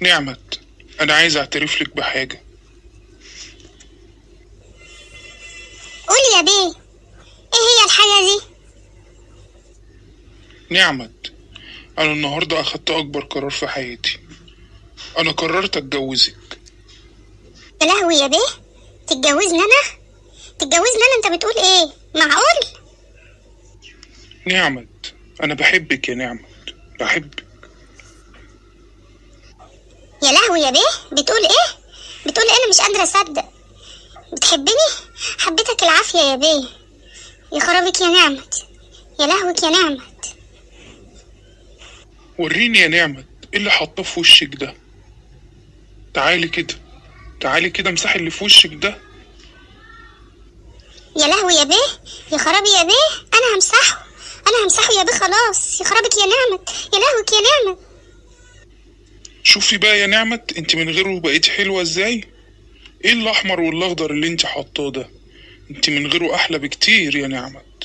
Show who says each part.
Speaker 1: نعمت، أنا عايز أعترف لك بحاجة.
Speaker 2: قول يا بيه، ايه هي الحاجة دي؟
Speaker 1: نعمت، أنا النهاردة أخدت أكبر قرار في حياتي. أنا قررت أتجوزك.
Speaker 2: يا لهوي يا بيه، تتجوزني انا؟ تتجوزني انا؟ انت بتقول ايه؟ معقول؟
Speaker 1: نعمت، أنا بحبك يا نعمت، بحبك.
Speaker 2: يا لهوي يا بيه، بتقول ايه؟ بتقول ايه؟ انا مش قادرة اصدق. بتحبني؟ حبيتك العافية يا بيه. يا خرابك يا نعمت، يا لهوك يا نعمت.
Speaker 1: وريني يا نعمت، إيه اللي حاطاه في وشك ده؟ تعالي كده، تعالي كده امسحي اللي في وشك ده.
Speaker 2: يا لهوي يا بيه، يا خرابي يا بيه، انا همسحه، انا همسحه يا بيه، خلاص. يا خرابك يا نعمت، يا لهوك يا نعمت.
Speaker 1: شوفي بقى يا نعمت، انت من غيره بقيتي حلوة ازاي؟ ايه الاحمر والاخضر اللي انت حاطاه ده؟ انت من غيره احلى بكتير يا نعمت.